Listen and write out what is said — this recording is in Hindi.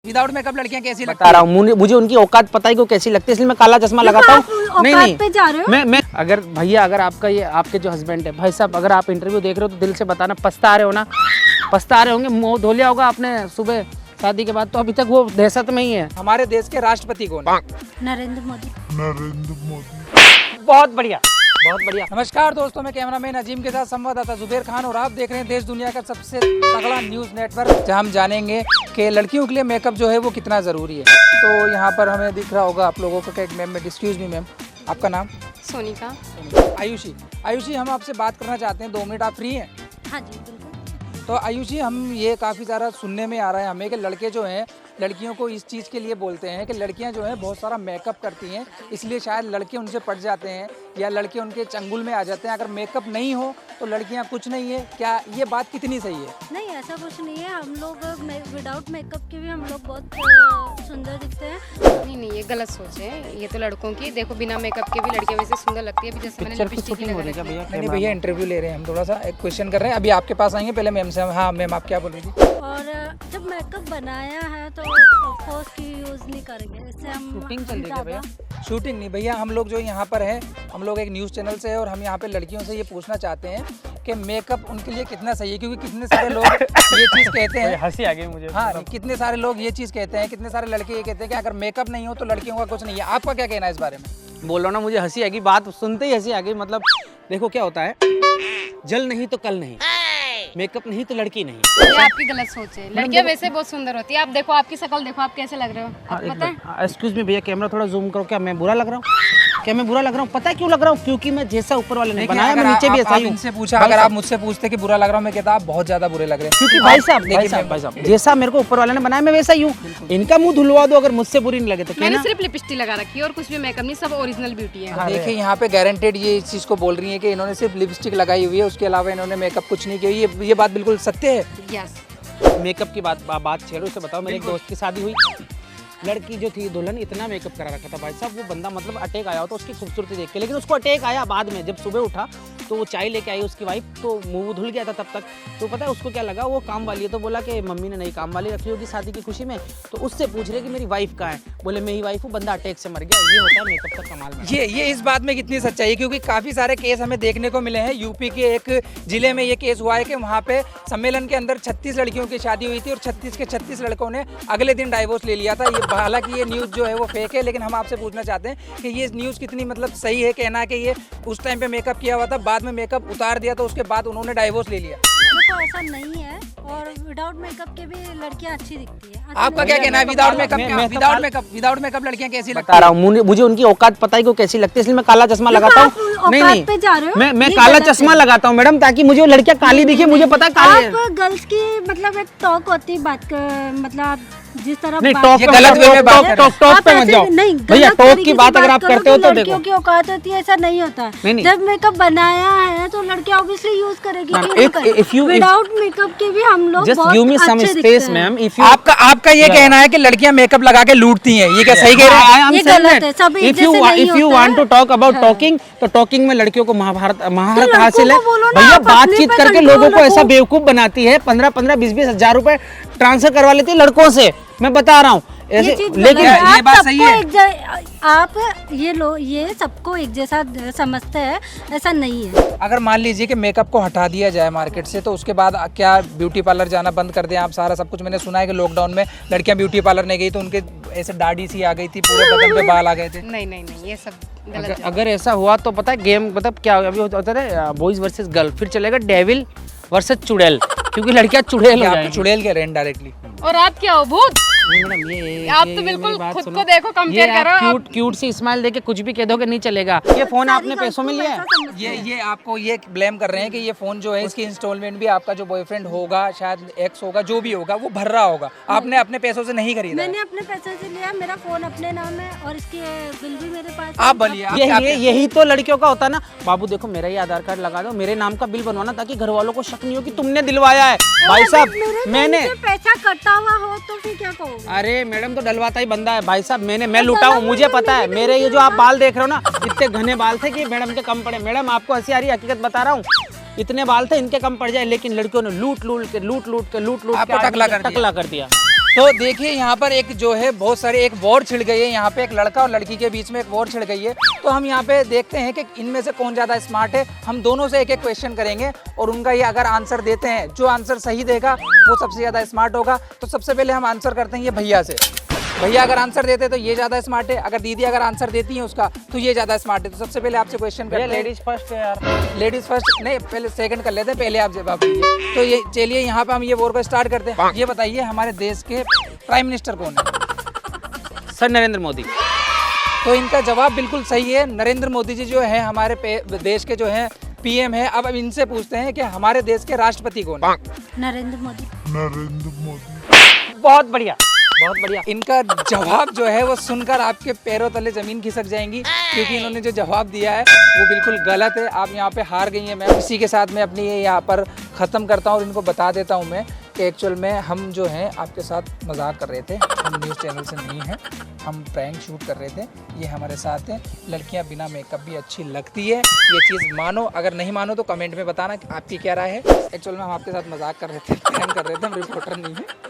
विदाउट मेकअप लड़कियां कैसी लगती बता रहा हूँ, मुझे उनकी औकात पता है कि वो कैसी लगती है, इसलिए मैं काला चश्मा लगाता हूँ। नहीं नहीं पे जा रहे हो? मैं अगर भैया अगर आपका ये आपके जो हस्बैंड है भाई साहब, अगर आप इंटरव्यू देख रहे हो तो दिल से बताना, पछता रहे हो ना, पछता रहे होंगे, मुंह धो लिया होगा आपने सुबह शादी के बाद, तो अभी तक वो दहशत में ही है। हमारे देश के राष्ट्रपति कौन है? नरेंद्र मोदी। बहुत बढ़िया, बहुत बढ़िया। नमस्कार दोस्तों, मैं कैमरामैन अजीम के साथ संवाददाता जुबेर खान और आप देख रहे हैं देश दुनिया का सबसे तगड़ा न्यूज़ नेटवर्क, जहां हम जानेंगे कि लड़कियों के लिए मेकअप जो है वो कितना ज़रूरी है। तो यहाँ पर हमें दिख रहा होगा आप लोगों को, एक मैम में, एक्सक्यूज मी मैम, आपका नाम? सोनिका। आयुषी। आयुषी, हम आपसे बात करना चाहते हैं, 2 मिनट आप फ्री हैं? हाँ जी बिल्कुल। तो आयुषी, हम ये काफ़ी सारा सुनने में आ रहा है हमें कि लड़के जो हैं लड़कियों को इस चीज़ के लिए बोलते हैं कि लड़कियां जो हैं बहुत सारा मेकअप करती हैं, इसलिए शायद लड़के उनसे पट जाते हैं या लड़के उनके चंगुल में आ जाते हैं। अगर मेकअप नहीं हो तो लड़कियां कुछ नहीं है, क्या ये बात कितनी सही है? नहीं, ऐसा कुछ नहीं है। हम लोग विदाउट मेकअप के भी हम लोग बहुत सुंदर दिखते हैं। नहीं, ये गलत सोच है। ये तो लड़कों की, देखो बिना मेकअप के भी लड़कियां वैसे सुंदर लगती है। अभी जैसे मैंने लिपस्टिक ही लगा रखी है। नहीं भैया, इंटरव्यू ले रहे हैं हम, थोड़ा सा एक क्वेश्चन कर रहे हैं, अभी आपके पास आएंगे, पहले मैम से। हाँ मैम, आप क्या बोल रही थी? और जब मेकअप बनाया है तो ऑफकोर्स की यूज़ नहीं करेंगे, इससे हम शूटिंग चल रही है भैया? शूटिंग नहीं भैया, हम लोग जो यहाँ पर हैं, हम लोग एक न्यूज़ चैनल से है और हम यहाँ पे लड़कियों से ये पूछना चाहते हैं कि मेकअप उनके लिए कितना सही है, क्योंकि कितने सारे लोग ये चीज़ कहते हैं। हंसी आ गई मुझे। हाँ, कितने सारे लोग ये चीज़ कहते हैं, कितने सारे लड़के ये कहते हैं कि अगर मेकअप नहीं हो तो लड़कियों का कुछ नहीं है। आपका क्या कहना है इस बारे में? बोल रहा ना, मुझे हंसी आ गई, बात सुनते ही हंसी आ गई। मतलब देखो क्या होता है, जल नहीं तो कल नहीं, मेकअप नहीं तो लड़की नहीं। ये आपकी गलत सोच है। लड़कियां वैसे बहुत सुंदर होती है। आप देखो, आपकी शक्ल देखो, आप कैसे लग रहे हो, आपको पता है? एक्सक्यूज मी भैया, कैमरा थोड़ा जूम करो। क्या मैं बुरा लग रहा हूँ? क्या मैं बुरा लग रहा हूँ? पता है क्यों लग रहा हूँ? क्योंकि मैं जैसा ऊपर वाले ने बनाया, मैं नीचे भी ऐसा ही हूँ। इनसे पूछा, अगर आप मुझसे पूछते कि बुरा लग रहा हूँ, मैं कहता आप बहुत ज्यादा बुरे लग रहे हैं। क्योंकि भाई साहब जैसा मेरे को ऊपर वाले ने बनाया मैं वैसा ही हूँ। इनका मुंह धुलवा दो अगर मुझसे बुरी नहीं लगे तो। मैंने सिर्फ लिपस्टिक लगा रखी है और कुछ भी मेकअप नहीं, सब ओरिजिनल ब्यूटी है। देखिए यहाँ पे गारंटेड ये इस चीज़ को बोल रही है कि इन्होंने सिर्फ लिपस्टिक लगाई हुई है, उसके अलावा इन्होंने मेकअप कुछ नहीं किया। ये बात बिल्कुल सत्य है? यस। मेकअप की बात छेड़ो, उससे बताओ। मेरे एक दोस्त की शादी हुई, लड़की जो थी दुल्हन, इतना मेकअप करा रखा था भाई साहब, वो बंदा मतलब अटैक आया हो तो उसकी खूबसूरती देख के, लेकिन उसको अटैक आया बाद में, जब सुबह उठा तो वो चाय लेके आई उसकी वाइफ, तो मुंह धुल गया था तब तक। तो पता है उसको क्या लगा, वो काम वाली है, तो बोला कि मम्मी ने नई काम वाली रखी होगी शादी की खुशी में, तो उससे पूछ रहे कि मेरी वाइफ कहाँ है? बोले मेरी वाइफ हूँ, बंदा अटैक से मर गया। ये होता है मेकअप का कमाल। ये इस बात में कितनी सच्चाई है, क्योंकि काफ़ी सारे केस हमें देखने को मिले हैं। यूपी के एक जिले में ये केस हुआ है कि वहाँ पे सम्मेलन के अंदर 36 लड़कियों की शादी हुई थी और 36 के 36 लड़कों ने अगले दिन डाइवोर्स ले लिया था। ये हालांकि ये न्यूज़ जो है वो फेक है, लेकिन हम आपसे पूछना चाहते हैं कि ये न्यूज़ कितनी मतलब सही है, कहना है कि ये उस टाइम पे मेकअप किया हुआ था, बाद में मेकअप उतार दिया तो उसके बाद उन्होंने डाइवोर्स ले लिया। देखो ऐसा नहीं है, और विदाउट मेकअप के भी लड़कियां अच्छी दिखती है। आपका क्या कहना है? विदाउट मेकअप लड़कियां कैसी लगती बता रहा हूँ, मुझे उनकी औकात पता है कि वो कैसी लगती है, इसलिए मैं काला चश्मा लगाता हूँ। नहीं पे जा रहे हो? मैं काला चश्मा लगाता हूँ मैडम, ताकि मुझे वो लड़कियां काली दिखे। मुझे पता है काली है। आप गर्ल्स की मतलब एक टॉक होती है, बात मतलब जिस तरह नहीं, बात- टॉक ये गलत वे में बात कर रहे हैं। टॉक आप पे मत ऐसे जाओ नहीं, भैया, गलत टॉक तरीके की से बात अगर आप करो करते हो तो देखो। लड़कियों की औकात होती है, ऐसा नहीं होता है। नहीं। जब मेकअप बनाया है तो लड़की ऑब्वियसली यूज करेगी। विदाउट मेकअप के भी हम लोग just give me some space ma'am. If you आपका ये कहना है कि लड़कियां मेकअप लगा के लूटती हैं, ये क्या सही कह रहे हैं? ये गलत है, सब एक जैसे नहीं इफ यू होता वांट टू है। टॉक अबाउट टॉकिंग, तो टॉकिंग में लड़कियों को महाभारत लड़कों हासिल है को बोलो ना, भैया। आप अपने बातचीत पे करके कंट्रोल लोगों को ऐसा रखो। बेवकूफ बनाती है, 15-15, 20-20 हजार रुपए ट्रांसफर करवा लेती है लड़कों से। मैं बता रहा हूँ ऐसे, ये चीज लेकिन गलत है। ये आप बात सबको सही है। आप ये सबको एक जैसा समझते हैं, ऐसा नहीं है। अगर मान लीजिए कि मेकअप को हटा दिया जाए मार्केट से, तो उसके बाद क्या ब्यूटी पार्लर जाना बंद कर दें आप? सारा सब कुछ मैंने सुना है कि लॉकडाउन में लड़कियां ब्यूटी पार्लर नहीं गई तो उनके ऐसे दाढ़ी सी आ गई थी, पूरे बदन पे बाल आ गए थे। नहीं, ये सब गलत है। अगर ऐसा हुआ तो पता है गेम मतलब क्या अभी होता है, बॉयज वर्सेस गर्ल, फिर चलेगा डेविल वर्सेस चुड़ैल, क्योंकि लड़कियां चुड़ैल हो आप जाएंगी। चुड़ैल कह रहे हैं डायरेक्टली। और आप क्या हो, भूत? मैडम ये आप तो बिल्कुल खुद को देखो, कंपेयर करो। क्यूट सी स्माइल देके कुछ भी कह दोगे नहीं चलेगा। ये फोन आपने पैसों में लिया है? ये आपको ये ब्लेम कर रहे हैं कि ये फोन जो है इसकी इंस्टॉलमेंट भी आपका जो बॉयफ्रेंड होगा, शायद एक्स होगा, जो भी होगा, वो भर रहा होगा। आपने अपने पैसों से नहीं खरीदा। मैंने अपने पैसे से लिया, मेरा फोन अपने नाम है और इसके बिल भी मेरे पास आप बोलिए। यही तो लड़कियों का होता है ना। बाबू देखो, मेरा ही आधार कार्ड लगा दो, मेरे नाम का बिल बनवाना, ताकि घर वालों को शक नहीं हो कि तुमने दिलवाया है। भाई साहब मैंने पैसा कटा हुआ हो तो फिर क्या कहोगे? अरे मैडम तो डलवाता ही बंदा है भाई साहब। मैं लूटा हूँ, मुझे पता है। मेरे ये जो आप बाल देख रहे हो ना, इतने घने बाल थे कि मैडम के कम पड़े। मैडम आपको हंसी आ रही है, हकीकत बता रहा हूँ। इतने बाल थे, इनके कम पड़ जाए, लेकिन लड़कियों ने लूट के आपको टकला कर दिया। तो देखिए यहाँ पर एक जो है बहुत सारे एक वॉर छिड़ गई है, यहाँ पे एक लड़का और लड़की के बीच में एक वॉर छिड़ गई है। तो हम यहाँ पे देखते हैं कि इनमें से कौन ज़्यादा स्मार्ट है। हम दोनों से एक एक क्वेश्चन करेंगे और उनका ये अगर आंसर देते हैं, जो आंसर सही देगा वो सबसे ज़्यादा स्मार्ट होगा। तो सबसे पहले हम आंसर करते हैं ये भैया से। भैया अगर आंसर देते तो ये ज़्यादा स्मार्ट है, अगर दीदी अगर आंसर देती है उसका तो ये ज़्यादा स्मार्ट है। तो सबसे पहले आपसे क्वेश्चन करते हैं। लेडीज फर्स्ट है यार। लेडीज फर्स्ट नहीं, पहले सेकंड कर लेते हैं, पहले आप जवाब दीजिए। तो ये चलिए यहाँ पे हम ये वॉर को स्टार्ट करते हैं। ये बताइए हमारे देश के प्राइम मिनिस्टर कौन है? सर नरेंद्र मोदी। तो इनका जवाब बिल्कुल सही है। नरेंद्र मोदी जी जो है हमारे देश के जो है पीएम है। अब इनसे पूछते हैं कि हमारे देश के राष्ट्रपति कौन है? नरेंद्र मोदी। बहुत बढ़िया, बहुत बढ़िया। इनका जवाब जो है वो सुनकर आपके पैरों तले जमीन खिसक जाएंगी, क्योंकि इन्होंने जो जवाब दिया है वो बिल्कुल गलत है। आप यहाँ पे हार गई हैं मैम। इसी के साथ मैं अपनी ये यहाँ पर ख़त्म करता हूँ और इनको बता देता हूँ मैं कि एक्चुअल में हम जो हैं आपके साथ मजाक कर रहे थे। हम न्यूज़ चैनल से नहीं हैं, हम प्रैंक शूट कर रहे थे। ये हमारे साथ हैं। लड़कियाँ बिना मेकअप भी अच्छी लगती है, ये चीज़ मानो। अगर नहीं मानो तो कमेंट में बताना कि आपकी क्या राय है। एक्चुअल में हम आपके साथ मजाक कर रहे थे, प्रैंक कर रहे थे, हम रिपोर्टर नहीं है।